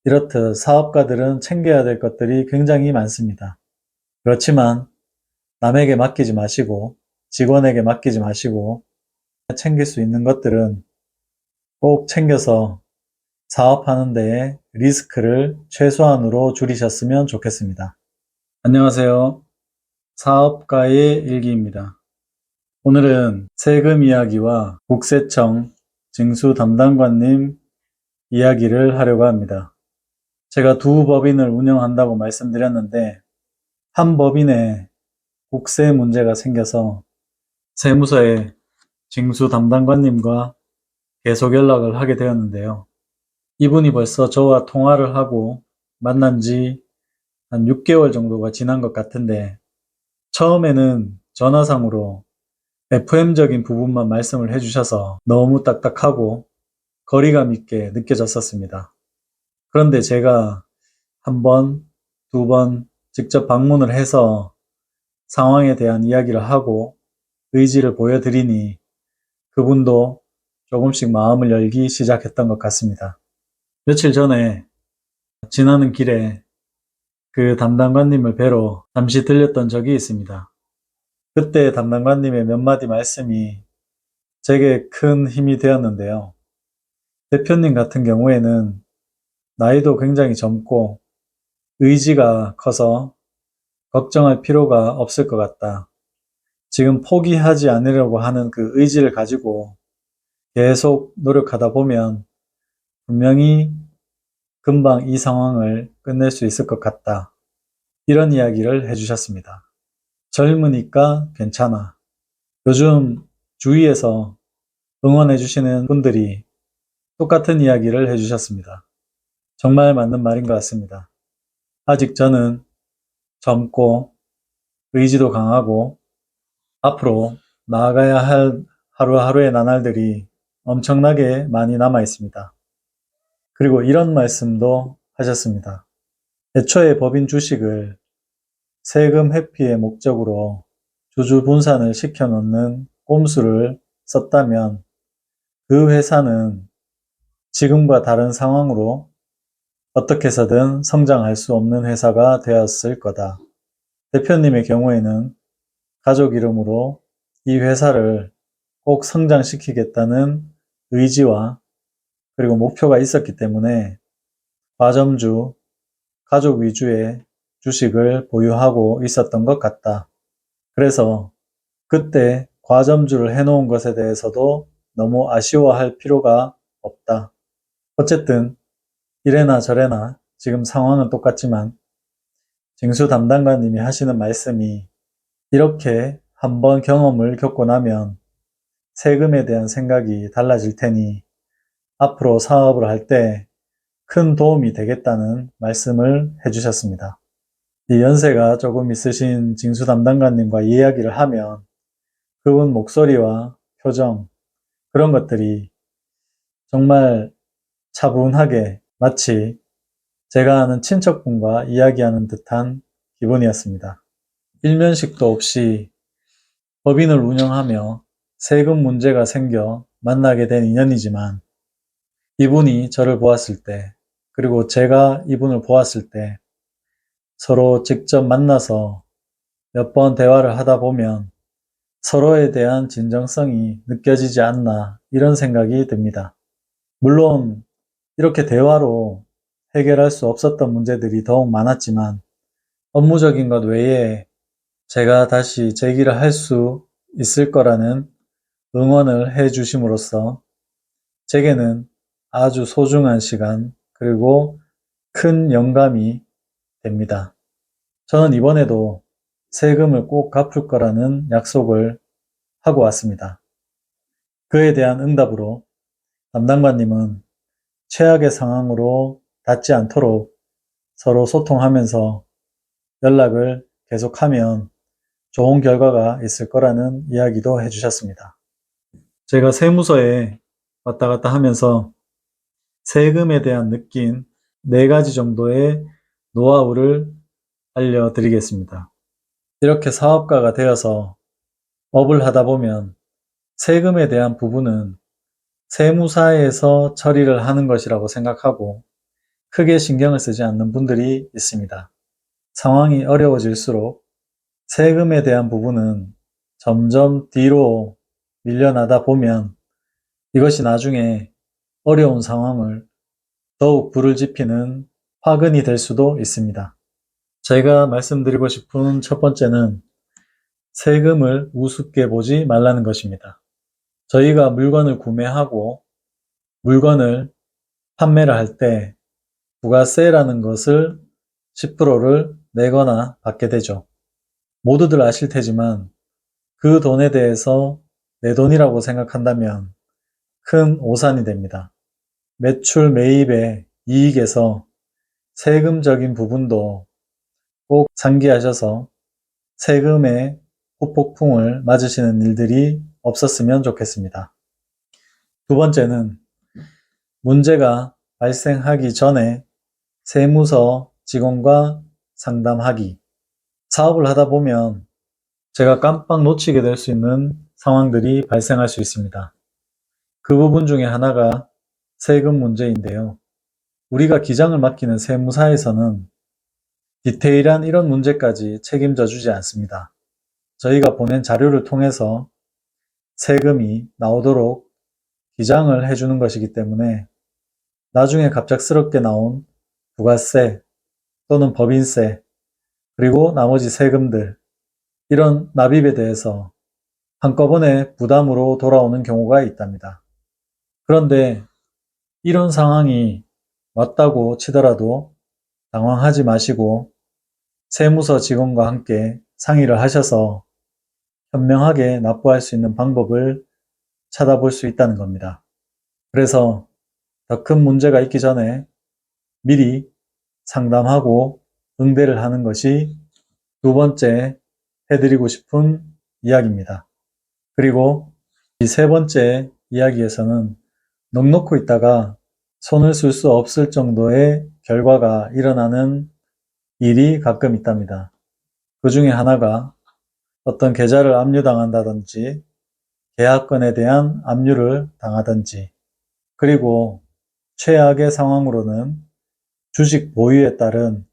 이렇듯 사업가들은 챙겨야 될 것들이 굉장히 많습니다. 그렇지만 남에게 맡기지 마시고 직원에게 맡기지 마시고 챙길 수 있는 것들은 꼭 챙겨서 사업하는 데에 리스크를 최소한으로 줄이셨으면 좋겠습니다. 안녕하세요. 사업가의 일기입니다. 오늘은 세금 이야기와 국세청 징수 담당관님 이야기를 하려고 합니다. 제가 두 법인을 운영한다고 말씀드렸는데 한 법인에 국세 문제가 생겨서 세무서에 징수 담당관님과 계속 연락을 하게 되었는데요. 이분이 벌써 저와 통화를 하고 만난 지 한 6개월 정도가 지난 것 같은데 처음에는 전화상으로 FM적인 부분만 말씀을 해주셔서 너무 딱딱하고 거리감 있게 느껴졌었습니다. 그런데 제가 한 번, 두 번 직접 방문을 해서 상황에 대한 이야기를 하고 의지를 보여드리니 그분도 조금씩 마음을 열기 시작했던 것 같습니다. 며칠 전에 지나는 길에 그 담당관님을 뵈러 잠시 들렸던 적이 있습니다. 그때 담당관님의 몇 마디 말씀이 제게 큰 힘이 되었는데요. 대표님 같은 경우에는 나이도 굉장히 젊고 의지가 커서 걱정할 필요가 없을 것 같다. 지금 포기하지 않으려고 하는 그 의지를 가지고 계속 노력하다 보면 분명히 금방 이 상황을 끝낼 수 있을 것 같다. 이런 이야기를 해주셨습니다. 젊으니까 괜찮아. 요즘 주위에서 응원해주시는 분들이 똑같은 이야기를 해주셨습니다. 정말 맞는 말인 것 같습니다. 아직 저는 젊고 의지도 강하고 앞으로 나아가야 할 하루하루의 나날들이 엄청나게 많이 남아 있습니다. 그리고 이런 말씀도 하셨습니다. 애초에 법인 주식을 세금 회피의 목적으로 주주 분산을 시켜놓는 꼼수를 썼다면 그 회사는 지금과 다른 상황으로 어떻게 해서든 성장할 수 없는 회사가 되었을 거다. 대표님의 경우에는 가족 이름으로 이 회사를 꼭 성장시키겠다는 의지와 그리고 목표가 있었기 때문에 과점주, 가족 위주의 주식을 보유하고 있었던 것 같다. 그래서 그때 과점주를 해놓은 것에 대해서도 너무 아쉬워할 필요가 없다. 어쨌든 이래나 저래나 지금 상황은 똑같지만 징수 담당관님이 하시는 말씀이 이렇게 한번 경험을 겪고 나면 세금에 대한 생각이 달라질 테니 앞으로 사업을 할 때 큰 도움이 되겠다는 말씀을 해주셨습니다. 이 연세가 조금 있으신 징수 담당관님과 이야기를 하면 그분 목소리와 표정 그런 것들이 정말 차분하게 마치 제가 아는 친척분과 이야기하는 듯한 기분이었습니다. 일면식도 없이 법인을 운영하며 세금 문제가 생겨 만나게 된 인연이지만 이분이 저를 보았을 때 그리고 제가 이분을 보았을 때 서로 직접 만나서 몇 번 대화를 하다 보면 서로에 대한 진정성이 느껴지지 않나 이런 생각이 듭니다. 물론 이렇게 대화로 해결할 수 없었던 문제들이 더욱 많았지만 업무적인 것 외에 제가 다시 재기를 할 수 있을 거라는 응원을 해 주심으로써 제게는 아주 소중한 시간 그리고 큰 영감이 됩니다. 저는 이번에도 세금을 꼭 갚을 거라는 약속을 하고 왔습니다. 그에 대한 응답으로 담당관님은 최악의 상황으로 닿지 않도록 서로 소통하면서 연락을 계속하면 좋은 결과가 있을 거라는 이야기도 해주셨습니다. 제가 세무서에 왔다 갔다 하면서 세금에 대한 느낀 4가지 정도의 노하우를 알려드리겠습니다. 이렇게 사업가가 되어서 업을 하다 보면 세금에 대한 부분은 세무사에서 처리를 하는 것이라고 생각하고 크게 신경을 쓰지 않는 분들이 있습니다. 상황이 어려워질수록 세금에 대한 부분은 점점 뒤로 밀려나다 보면 이것이 나중에 어려운 상황을 더욱 불을 지피는 화근이 될 수도 있습니다. 제가 말씀드리고 싶은 첫 번째는 세금을 우습게 보지 말라는 것입니다. 저희가 물건을 구매하고 물건을 판매를 할 때 부가세라는 것을 10%를 내거나 받게 되죠. 모두들 아실 테지만 그 돈에 대해서 내 돈이라고 생각한다면 큰 오산이 됩니다. 매출 매입의 이익에서 세금적인 부분도 꼭 상기하셔서 세금의 후폭풍을 맞으시는 일들이 없었으면 좋겠습니다. 두 번째는 문제가 발생하기 전에 세무서 직원과 상담하기. 사업을 하다 보면 제가 깜빡 놓치게 될 수 있는 상황들이 발생할 수 있습니다. 그 부분 중에 하나가 세금 문제인데요. 우리가 기장을 맡기는 세무사에서는 디테일한 이런 문제까지 책임져 주지 않습니다. 저희가 보낸 자료를 통해서 세금이 나오도록 기장을 해주는 것이기 때문에 나중에 갑작스럽게 나온 부가세 또는 법인세 그리고 나머지 세금들 이런 납입에 대해서 한꺼번에 부담으로 돌아오는 경우가 있답니다. 그런데 이런 상황이 왔다고 치더라도 당황하지 마시고 세무서 직원과 함께 상의를 하셔서 현명하게 납부할 수 있는 방법을 찾아볼 수 있다는 겁니다. 그래서 더 큰 문제가 있기 전에 미리 상담하고 응대를 하는 것이 두 번째 해드리고 싶은 이야기입니다. 그리고 이 세 번째 이야기에서는 넋 놓고 있다가 손을 쓸 수 없을 정도의 결과가 일어나는 일이 가끔 있답니다. 그 중에 하나가 어떤 계좌를 압류당한다든지 계약건에 대한 압류를 당하든지 그리고 최악의 상황으로는 주식 보유에 따른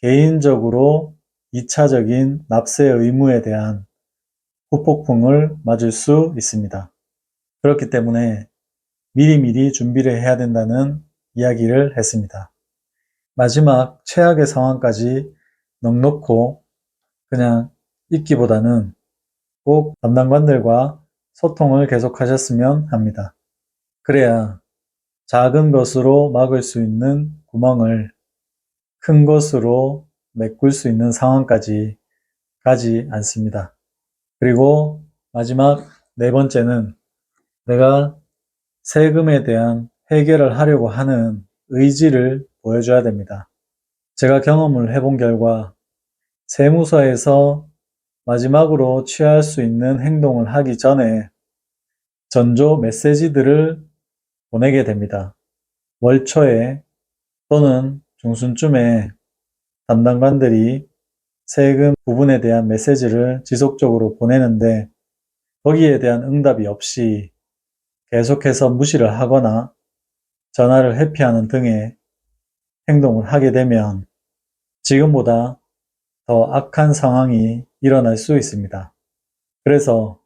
개인적으로 2차적인 납세 의무에 대한 후폭풍을 맞을 수 있습니다. 그렇기 때문에 미리미리 준비를 해야 된다는 이야기를 했습니다. 마지막 최악의 상황까지 넉넉고 그냥 있기보다는 꼭 담당관들과 소통을 계속하셨으면 합니다. 그래야 작은 것으로 막을 수 있는 구멍을 큰 것으로 메꿀 수 있는 상황까지 가지 않습니다. 그리고 마지막 네 번째는 내가 세금에 대한 해결을 하려고 하는 의지를 보여줘야 됩니다. 제가 경험을 해본 결과 세무서에서 마지막으로 취할 수 있는 행동을 하기 전에 전조 메시지들을 보내게 됩니다. 월 초에 또는 중순쯤에 담당관들이 세금 부분에 대한 메시지를 지속적으로 보내는데 거기에 대한 응답이 없이 계속해서 무시를 하거나 전화를 회피하는 등의 행동을 하게 되면 지금보다 더 악한 상황이 일어날 수 있습니다. 그래서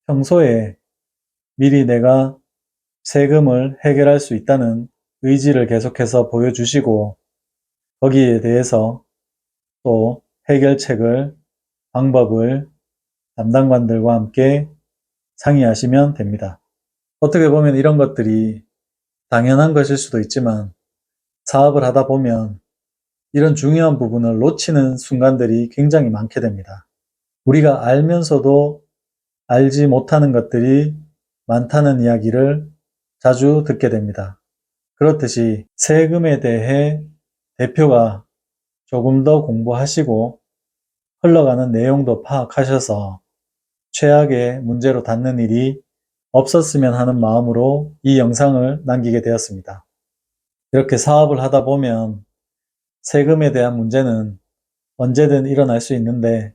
평소에 미리 내가 세금을 해결할 수 있다는 의지를 계속해서 보여주시고 거기에 대해서 또 해결책을, 방법을 담당관들과 함께 상의하시면 됩니다. 어떻게 보면 이런 것들이 당연한 것일 수도 있지만 사업을 하다 보면 이런 중요한 부분을 놓치는 순간들이 굉장히 많게 됩니다. 우리가 알면서도 알지 못하는 것들이 많다는 이야기를 자주 듣게 됩니다. 그렇듯이 세금에 대해 대표가 조금 더 공부하시고 흘러가는 내용도 파악하셔서 최악의 문제로 닿는 일이 없었으면 하는 마음으로 이 영상을 남기게 되었습니다. 이렇게 사업을 하다 보면 세금에 대한 문제는 언제든 일어날 수 있는데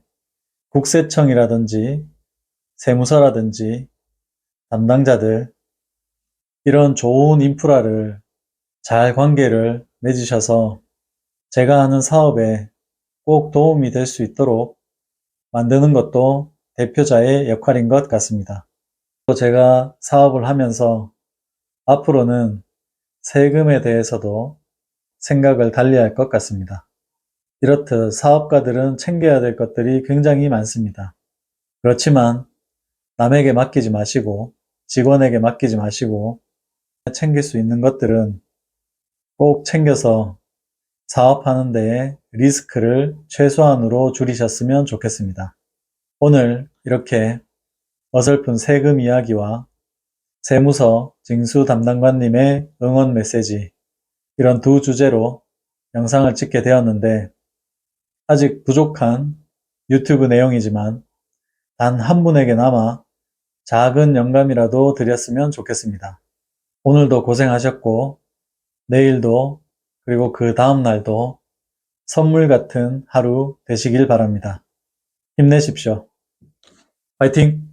국세청이라든지 세무서라든지 담당자들 이런 좋은 인프라를 잘 관계를 맺으셔서 제가 하는 사업에 꼭 도움이 될 수 있도록 만드는 것도 대표자의 역할인 것 같습니다. 또 제가 사업을 하면서 앞으로는 세금에 대해서도 생각을 달리할 것 같습니다. 이렇듯 사업가들은 챙겨야 될 것들이 굉장히 많습니다. 그렇지만 남에게 맡기지 마시고 직원에게 맡기지 마시고 챙길 수 있는 것들은 꼭 챙겨서 사업하는 데에 리스크를 최소한으로 줄이셨으면 좋겠습니다. 오늘 이렇게 어설픈 세금 이야기와 세무서 징수 담당관님의 응원 메시지 이런 두 주제로 영상을 찍게 되었는데 아직 부족한 유튜브 내용이지만 단 한 분에게나마 작은 영감이라도 드렸으면 좋겠습니다. 오늘도 고생하셨고 내일도 그리고 그 다음 날도 선물 같은 하루 되시길 바랍니다. 힘내십시오. 파이팅!